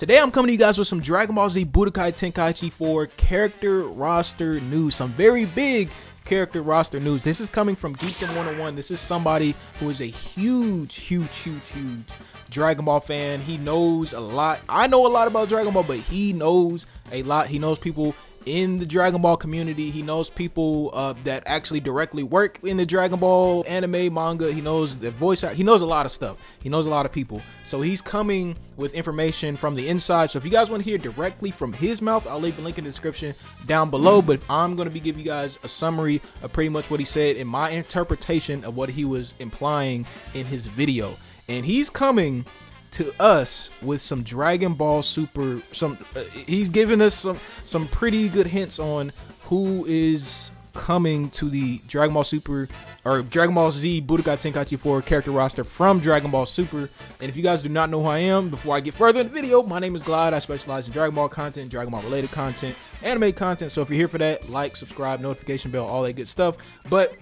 Today I'm coming to you guys with some Dragon Ball Z Budokai Tenkaichi 4 character roster news. Some very big character roster news. This is coming from Geekdom 101. This is somebody who is a huge Dragon Ball fan. He knows a lot. I know a lot about Dragon Ball, but he knows a lot. He knows people in the Dragon Ball community. He knows people that actually directly work in the Dragon Ball anime, manga. He knows the voice act. He knows a lot of stuff. He knows a lot of people. So he's coming with information from the inside. So if you guys want to hear directly from his mouth, I'll leave a link in the description down below. But I'm going to be giving you guys a summary of pretty much what he said in my interpretation of what he was implying in his video. And he's coming to us with some Dragon Ball Super, he's giving us some pretty good hints on who is coming to the Dragon Ball Super or Dragon Ball Z Budokai Tenkaichi 4 character roster from Dragon Ball Super. And if you guys do not know who I am, before I get further in the video, my name is Glide. I specialize in Dragon Ball content, Dragon Ball related content, anime content. So if you're here for that, like, subscribe, notification bell, all that good stuff. But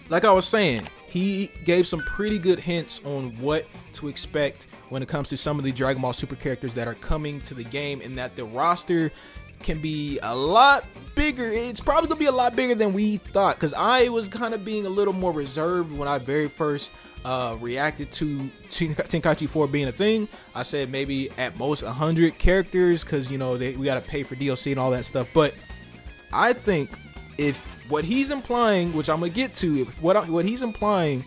like I was saying, he gave some pretty good hints on what to expect when it comes to some of the Dragon Ball Super characters that are coming to the game, and that the roster can be a lot bigger. It's probably gonna be a lot bigger than we thought, because I was kind of being a little more reserved when I very first reacted to Tenkaichi 4 being a thing. I said maybe at most 100 characters, because you know we got to pay for DLC and all that stuff. But I think if what he's implying, which I'm gonna get to, what he's implying,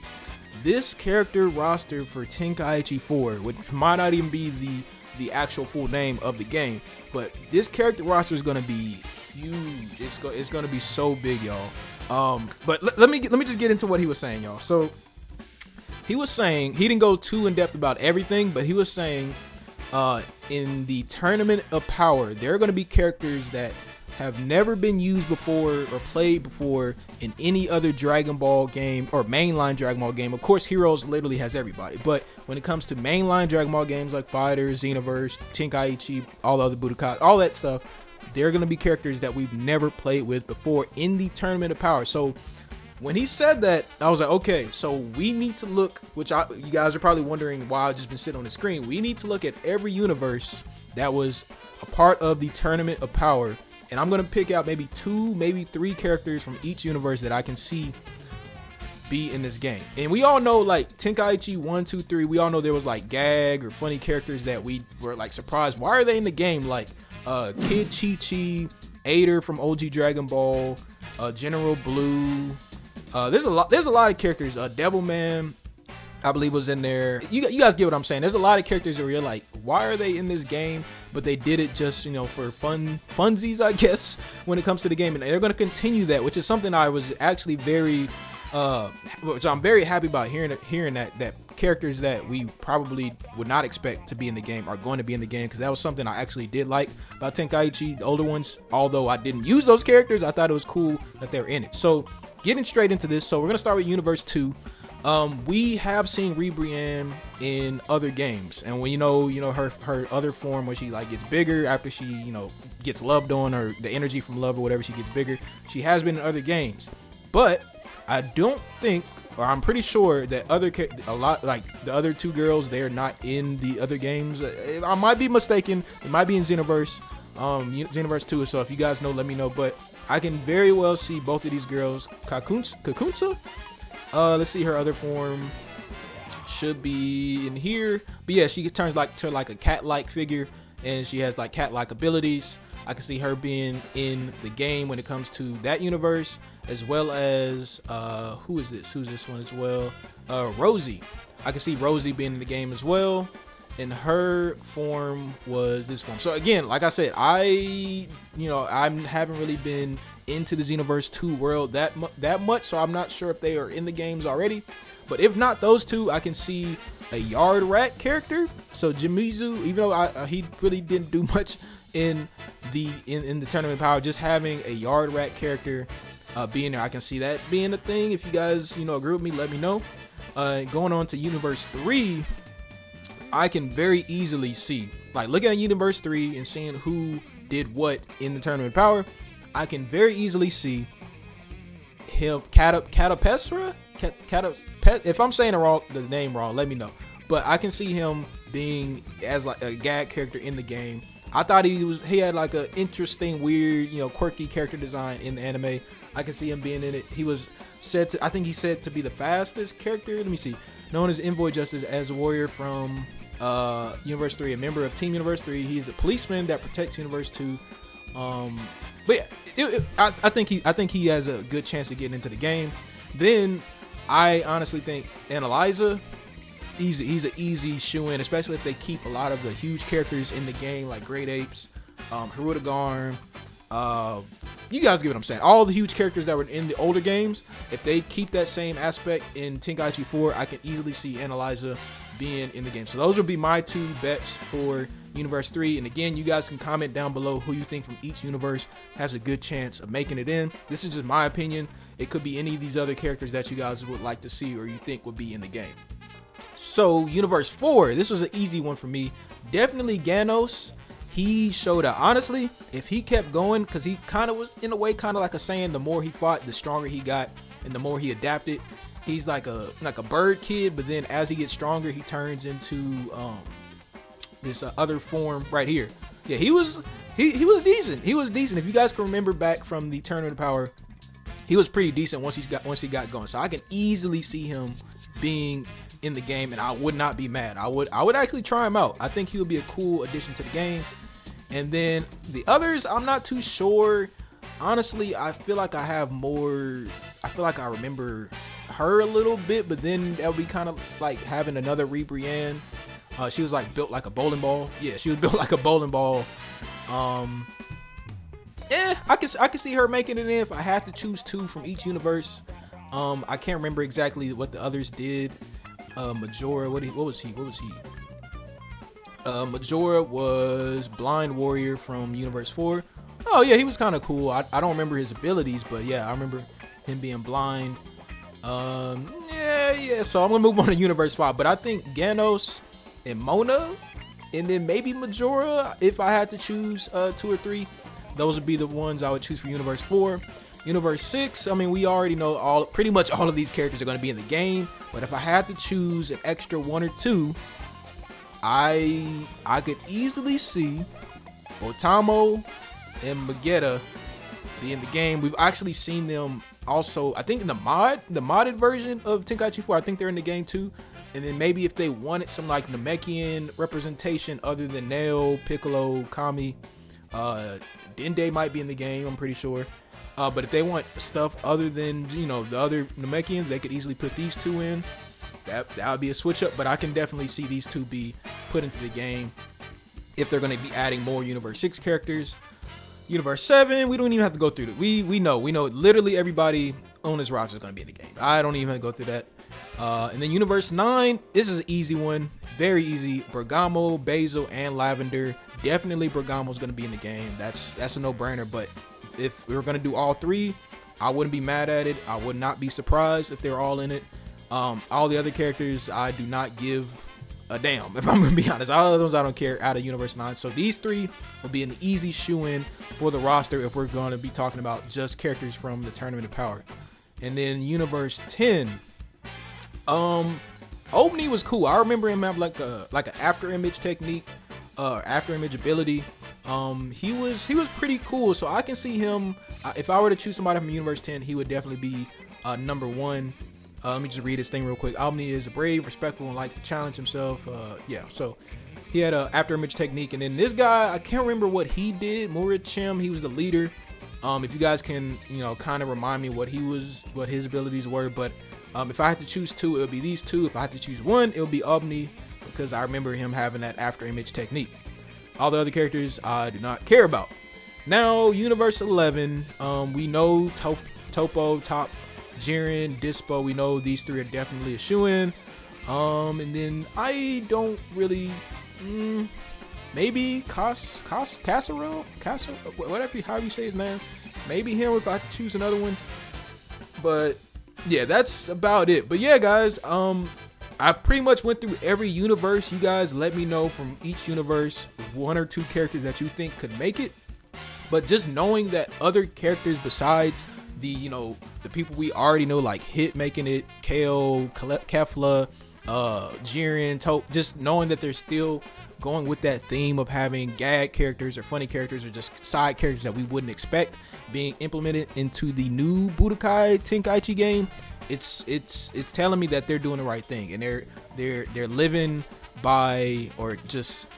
this character roster for Tenkaichi 4, which might not even be the actual full name of the game, but this character roster is gonna be huge. It's gonna be so big, y'all. But let me just get into what he was saying, y'all. So he was saying, he didn't go too in depth about everything, but he was saying in the Tournament of Power, there are gonna be characters that have never been used before or played before in any other Dragon Ball game or mainline Dragon Ball game. Of course, Heroes literally has everybody, but when it comes to mainline Dragon Ball games like Fighters, Xenoverse, Tenkaichi, all the other Budokai, all that stuff, they're going to be characters that we've never played with before in the Tournament of Power. So when he said that, I was like, okay, so we need to look, which you guys are probably wondering why I've just been sitting on the screen. We need to look at every universe that was a part of the Tournament of Power. And I'm going to pick out maybe 2, maybe 3 characters from each universe that I can see be in this game. And we all know, like, Tenkaichi 1, 2, 3, we all know there was like gag or funny characters that we were like surprised. Why are they in the game? Like Kid Chi-Chi, Aider from OG Dragon Ball, General Blue. There's a lot of characters. Devilman, I believe, was in there. You guys get what I'm saying. There's a lot of characters where you're like, why are they in this game? But they did it just, you know, for funsies, I guess, when it comes to the game. And they're going to continue that, which is something I was actually which I'm very happy about hearing that characters that we probably would not expect to be in the game are going to be in the game, because that was something I actually did like about Tenkaichi, the older ones. Although I didn't use those characters, I thought it was cool that they were in it. So getting straight into this, so we're going to start with Universe 2. We have seen Ribrianne in other games, and when you know her other form, where she like gets bigger after she gets loved on, or the energy from love or whatever, she gets bigger. She has been in other games, but I don't think, or I'm pretty sure that a lot like the other 2 girls, they're not in the other games. I might be mistaken. It might be in Xenoverse, Xenoverse 2. So if you guys know, let me know. But I can very well see both of these girls. Kakunsa. Let's see, her other form should be in here. But yeah, she turns to like a cat-like figure, and she has like cat-like abilities. I can see her being in the game when it comes to that universe, as well as who's this one as well? Rosie. I can see Rosie being in the game as well, and her form was this form. So again, like I said, I haven't really been into the Xenoverse 2 world that much, so I'm not sure if they are in the games already. But if not those 2, I can see a Yard Rat character. So Jimizu, even though he really didn't do much in the Tournament of Power, just having a Yard Rat character being there, I can see that being a thing. If you guys agree with me, let me know. Going on to Universe 3, I can very easily see, like, looking at Universe 3 and seeing who did what in the Tournament of Power, I can very easily see him, Catapesra? If I'm saying the name wrong, let me know. But I can see him being as like a gag character in the game. I thought he had like an interesting, weird, quirky character design in the anime. I can see him being in it. He was said to, I think he's said to be the fastest character. Let me see. Known as Envoy Justice, as a warrior from Universe 3, a member of Team Universe 3. He's a policeman that protects Universe 2. But yeah, I think he has a good chance of getting into the game. Then I honestly think Analyza, he's an easy shoe-in, especially if they keep a lot of the huge characters in the game like Great Apes, Haruta Garn. You guys get what I'm saying. All the huge characters that were in the older games, if they keep that same aspect in Tenkaichi 4, I can easily see Analyza being in the game. So those would be my 2 bets for Universe 3. And again, you guys can comment down below who you think from each universe has a good chance of making it in. This is just my opinion. It could be any of these other characters that you guys would like to see or you think would be in the game. So Universe 4, this was an easy one for me. Definitely Ganos. He showed up. Honestly, if he kept going, because he kind of was in a way kind of like a saying, the more he fought, the stronger he got, and the more he adapted. He's like a bird kid, but then as he gets stronger, he turns into this other form right here. Yeah, he was decent. He was decent. If you guys can remember back from the Tournament of Power, he was pretty decent once he got going. So I can easily see him being in the game, and I would not be mad. I would actually try him out. I think he would be a cool addition to the game. And then the others, I'm not too sure. Honestly, I feel like I have more. I feel like I remember her a little bit, but then that would be kind of like having another Ribrianne. She was like built like a bowling ball. Yeah, she was built like a bowling ball. Yeah, I can see her making it in if I had to choose 2 from each universe. I can't remember exactly what the others did. Majora, what was he? Majora was Blind Warrior from Universe 4. Oh yeah, he was kind of cool. I don't remember his abilities, but yeah, I remember him being blind. Yeah. So I'm gonna move on to Universe 5, but I think Ganos and Mona, and then maybe Majora, if I had to choose 2 or 3, those would be the ones I would choose for Universe 4. Universe 6, I mean, we already know pretty much all of these characters are going to be in the game, but if I had to choose an extra 1 or 2, I could easily see Otamo and Magetta be in the game. We've actually seen them also, I think in the modded version of Tenkaichi 4, I think they're in the game too. And then maybe if they wanted some like Namekian representation other than Nail, Piccolo, Kami, Dende might be in the game, I'm pretty sure. But if they want stuff other than, the other Namekians, they could easily put these 2 in. That would be a switch up, but I can definitely see these 2 be put into the game if they're going to be adding more Universe 6 characters. Universe 7, we don't even have to go through it. We know literally everybody on this roster is going to be in the game. I don't even have to go through that. And then Universe 9, this is an easy one, very easy. Bergamo, Basil, and Lavender. Definitely Bergamo's going to be in the game. That's a no-brainer, but if we were going to do all 3, I wouldn't be mad at it. I would not be surprised if they're all in it. All the other characters, I do not give a damn, if I'm going to be honest. All of those I don't care out of Universe 9. So these 3 will be an easy shoe-in for the roster if we're going to be talking about just characters from the Tournament of Power. And then Universe 10. Omni was cool. I remember him have like an after image technique, after image ability. He was pretty cool. So I can see him, if I were to choose somebody from Universe 10, he would definitely be number 1. Let me just read this thing real quick. Omni is brave, respectful, and likes to challenge himself. Yeah, so he had a after image technique. And then this guy, I can't remember what he did. Murachim, he was the leader. If you guys can, kind of remind me what his abilities were. But if I had to choose 2, it would be these 2. If I had to choose 1, it would be Omni, because I remember him having that after image technique. All the other characters I do not care about. Now, Universe 11, we know Topo, Top, Jiren, Dispo, we know these 3 are definitely a shoo-in. And then I don't really, maybe Casserole, whatever, however you say his name. Maybe him if I choose another one. But yeah, that's about it. But yeah, guys, I pretty much went through every universe. You guys let me know from each universe 1 or 2 characters that you think could make it. But just knowing that other characters besides the, the people we already know, like Hit making it, KO, Kefla, Jiren, just knowing that they're still going with that theme of having gag characters or funny characters or just side characters that we wouldn't expect being implemented into the new Budokai Tenkaichi game. It's telling me that they're doing the right thing, and they're living by, or just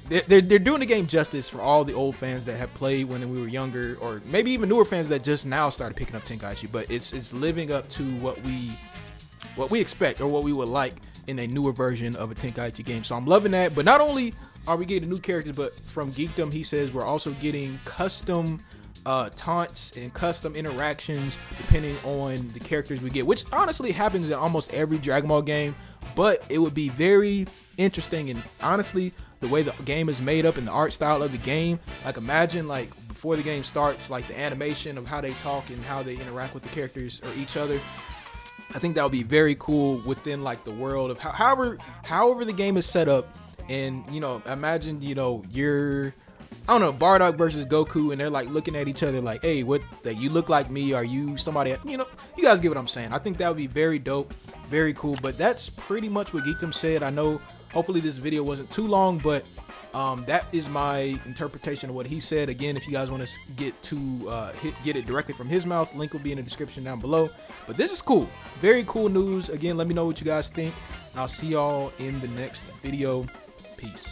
they're doing the game justice for all the old fans that have played when we were younger, or maybe even newer fans that just now started picking up Tenkaichi. But it's living up to what we expect, or what we would like in a newer version of a Tenkaichi game. So I'm loving that. But not only are we getting new characters, but from Geekdom, he says we're also getting custom taunts and custom interactions depending on the characters we get, which honestly happens in almost every Dragon Ball game. But it would be very interesting, and honestly, the way the game is made up and the art style of the game, like imagine like before the game starts, like the animation of how they talk and how they interact with the characters or each other. I think that would be very cool within like the world of however the game is set up. And you know, imagine, you know, you're, I don't know, Bardock versus Goku, and they're like looking at each other like, hey, what, that you look like me, are you somebody, you know, you guys get what I'm saying. I think that would be very dope, very cool. But that's pretty much what Geekdom said. I know hopefully this video wasn't too long, but that is my interpretation of what he said. Again, if you guys want to get it directly from his mouth, link will be in the description down below. But this is cool, very cool news. Again, let me know what you guys think. I'll see y'all in the next video. Peace.